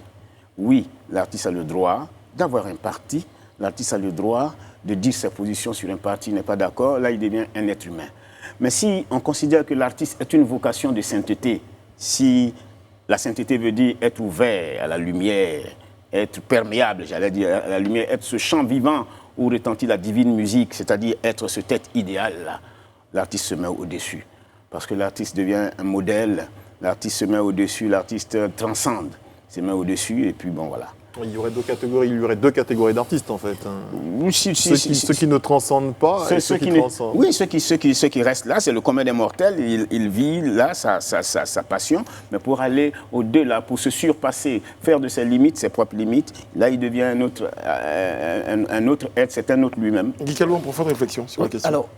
oui, l'artiste a le droit d'avoir un parti, l'artiste a le droit de dire sa position sur un parti, il n'est pas d'accord, là il devient un être humain. Mais si on considère que l'artiste est une vocation de sainteté, si la sainteté veut dire être ouvert à la lumière, être perméable, j'allais dire, à la lumière, être ce chant vivant où retentit la divine musique, c'est-à-dire être ce tête idéal-là, l'artiste se met au-dessus. Parce que l'artiste devient un modèle, l'artiste se met au-dessus, l'artiste transcende, se met au-dessus, et puis bon, voilà. Il y aurait deux catégories d'artistes, en fait. Ceux qui ne transcendent pas et ceux qui transcendent. Oui, ceux qui restent là, c'est le commun des mortels. Il vit là sa passion. Mais pour aller au-delà, pour se surpasser, faire de ses limites, ses propres limites, là, il devient un autre être, c'est un autre lui-même. Guy Kalou, en profonde réflexion sur la question. Alors,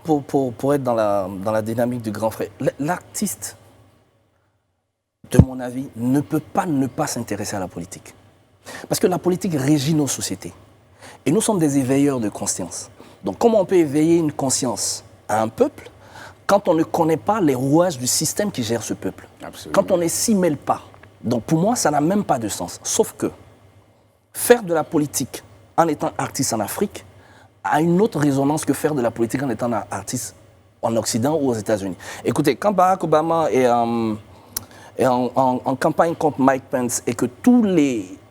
pour être dans la dynamique du grand frère, l'artiste, de mon avis, ne peut pas ne pas s'intéresser à la politique. Parce que la politique régit nos sociétés. Et nous sommes des éveilleurs de conscience. Donc comment on peut éveiller une conscience à un peuple quand on ne connaît pas les rouages du système qui gère ce peuple? Absolument. Quand on ne s'y mêle pas. Donc pour moi, ça n'a même pas de sens. Sauf que faire de la politique en étant artiste en Afrique a une autre résonance que faire de la politique en étant artiste en Occident ou aux États-Unis. Écoutez, quand Barack Obama est en campagne contre Mike Pence et que tous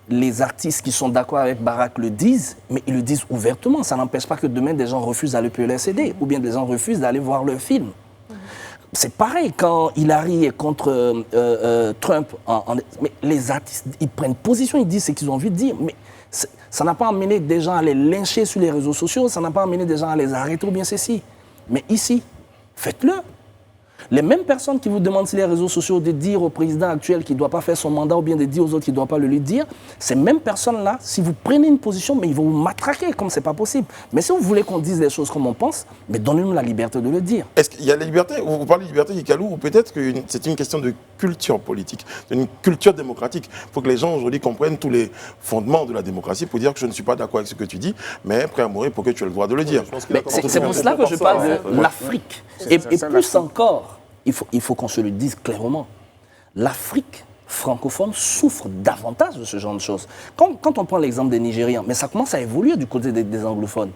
les artistes qui sont d'accord avec Barack le disent, mais ils le disent ouvertement. Ça n'empêche pas que demain, des gens refusent d'aller payer leur CD ou bien des gens refusent d'aller voir leur film. C'est pareil quand Hillary est contre Trump. Mais les artistes, ils prennent position, ils disent ce qu'ils ont envie de dire. Mais ça n'a pas amené des gens à les lyncher sur les réseaux sociaux, ça n'a pas amené des gens à les arrêter ou bien ceci. Mais ici, faites-le. Les mêmes personnes qui vous demandent sur les réseaux sociaux de dire au président actuel qu'il ne doit pas faire son mandat ou bien de dire aux autres qu'il ne doit pas le lui dire, ces mêmes personnes-là, si vous prenez une position, mais ils vont vous matraquer comme ce n'est pas possible. Mais si vous voulez qu'on dise les choses comme on pense, mais donnez-nous la liberté de le dire. Est-ce qu'il y a la liberté, vous parlez de liberté, Guy Kalou, ou peut-être que c'est une question de culture politique, d'une culture démocratique. Il faut que les gens aujourd'hui comprennent tous les fondements de la démocratie pour dire que je ne suis pas d'accord avec ce que tu dis, mais prêt à mourir pour que tu aies le droit de le dire. C'est pour cela que je parle de l'Afrique. Et plus encore, il faut qu'on se le dise clairement, l'Afrique francophone souffre davantage de ce genre de choses. Quand on prend l'exemple des Nigériens, mais ça commence à évoluer du côté des anglophones.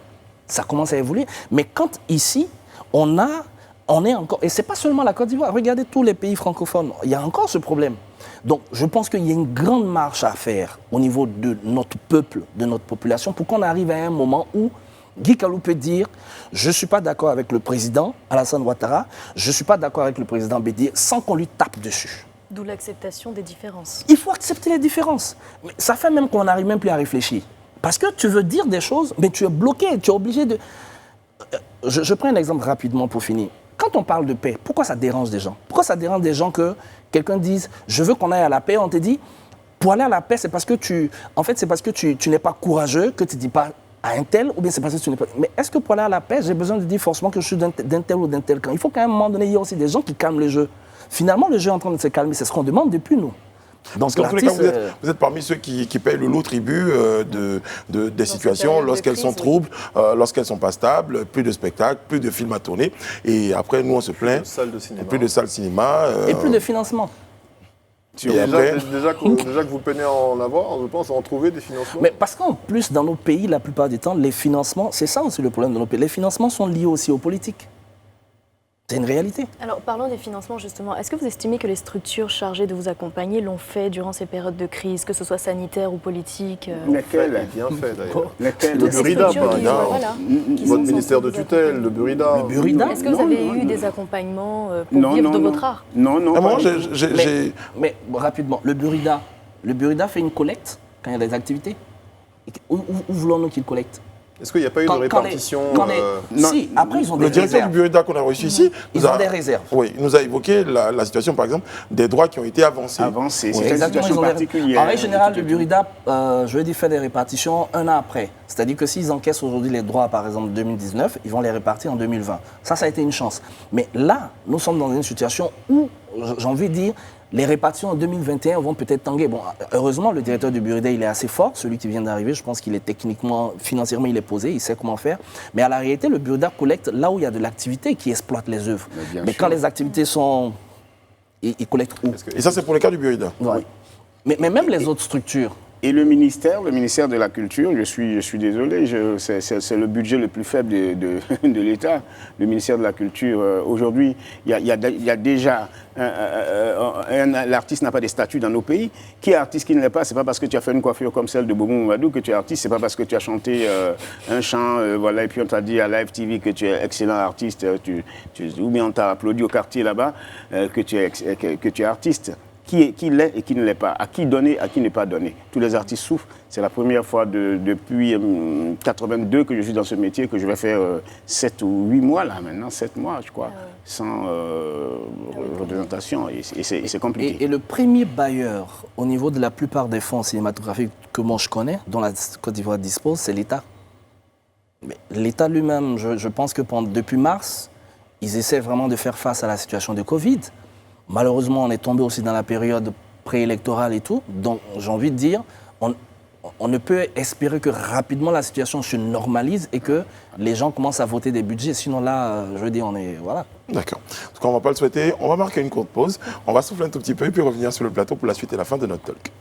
Ça commence à évoluer. Mais quand ici, on est encore... Et ce n'est pas seulement la Côte d'Ivoire. Regardez tous les pays francophones. Il y a encore ce problème. Donc, je pense qu'il y a une grande marche à faire au niveau de notre peuple, de notre population, pour qu'on arrive à un moment où Guy Kalou peut dire « Je ne suis pas d'accord avec le président Alassane Ouattara, je ne suis pas d'accord avec le président Bédié » sans qu'on lui tape dessus. D'où l'acceptation des différences. Il faut accepter les différences. Mais ça fait même qu'on n'arrive même plus à réfléchir. Parce que tu veux dire des choses, mais tu es bloqué, tu es obligé de... Je prends un exemple rapidement pour finir. Quand on parle de paix, pourquoi ça dérange des gens? Pourquoi ça dérange des gens que quelqu'un dise « Je veux qu'on aille à la paix », on te dit « Pour aller à la paix, c'est parce que tu n'es pas courageux, que tu ne dis pas à un tel, ou bien c'est parce que tu n'es pas... Mais est-ce que pour aller à la paix, j'ai besoin de dire forcément que je suis d'un tel ou d'un tel camp? Il faut qu'à un moment donné, il y ait aussi des gens qui calment le jeu. Finalement, le jeu est en train de se calmer, c'est ce qu'on demande depuis nous. Donc, dans tous les cas, vous êtes parmi ceux qui payent le lot tribut des situations lorsqu'elles sont troubles, lorsqu'elles ne sont pas stables, plus de spectacles, plus de films à tourner. Et après, nous, on se plaint. Plus de salles de cinéma. Et plus de financement. Déjà que vous peinez à en avoir, je pense, à en trouver des financements. Mais parce qu'en plus, dans nos pays, la plupart du temps, les financements, c'est ça aussi le problème de nos pays, les financements sont liés aussi aux politiques. C'est une réalité. Alors, parlons des financements, justement. Est-ce que vous estimez que les structures chargées de vous accompagner l'ont fait durant ces périodes de crise, que ce soit sanitaire ou politique Lesquelles bien fait, d'ailleurs. Lesquelles Le Burida, par exemple. Votre ministère de tutelle, le Burida. Le Burida. Est-ce que vous avez eu des accompagnements pour vivre de votre art? Non. Mais rapidement, le Burida fait une collecte quand il y a des activités. Où voulons-nous qu'il collecte? Est-ce qu'il n'y a pas eu de répartition Si, après ils ont des réserves. Le directeur du Burida qu'on a reçu ici, ils ont des réserves. Oui, il nous a évoqué la situation, par exemple, des droits qui ont été avancés. C'est oui, une situation particulière. En règle générale, le Burida, je vais dire, fait des répartitions un an après. C'est-à-dire que s'ils encaissent aujourd'hui les droits, par exemple, 2019, ils vont les répartir en 2020. Ça a été une chance. Mais là, nous sommes dans une situation où, j'ai envie de dire, les répartitions en 2021 vont peut-être tanguer. Bon, heureusement, le directeur du Burida, il est assez fort, celui qui vient d'arriver. Je pense qu'il est techniquement, financièrement, il est posé, il sait comment faire. Mais à la réalité, le Burida collecte là où il y a de l'activité qui exploite les œuvres. Mais quand les activités sont... Il collecte où? Et ça, c'est pour le cas du Burida. Ouais. Mais même les autres structures. Et le ministère de la Culture, je suis désolé, c'est le budget le plus faible de l'État, le ministère de la Culture. Aujourd'hui, il y a déjà... l'artiste n'a pas de statut dans nos pays. Qui est artiste, qui ne l'est pas? C'est pas parce que tu as fait une coiffure comme celle de Bobo Moumadou que tu es artiste. C'est pas parce que tu as chanté un chant, voilà, et puis on t'a dit à Live TV que tu es excellent artiste, ou bien on t'a applaudi au quartier là-bas que tu es artiste. Qui l'est et qui ne l'est pas, à qui donner, à qui ne pas donner. Tous les artistes souffrent. C'est la première fois depuis 82 que je suis dans ce métier, que je vais faire 7 ou 8 mois là maintenant, 7 mois je crois, sans représentation et c'est compliqué. Et le premier bailleur au niveau de la plupart des fonds cinématographiques que moi je connais, dont la Côte d'Ivoire dispose, c'est l'État. L'État lui-même, je pense que depuis mars, ils essaient vraiment de faire face à la situation de Covid. Malheureusement, on est tombé aussi dans la période préélectorale et tout. Donc, j'ai envie de dire, on ne peut espérer que rapidement la situation se normalise et que les gens commencent à voter des budgets. Sinon, là, je veux dire, on est... Voilà. D'accord. En tout cas, on ne va pas le souhaiter. On va marquer une courte pause. On va souffler un tout petit peu et puis revenir sur le plateau pour la suite et la fin de notre talk.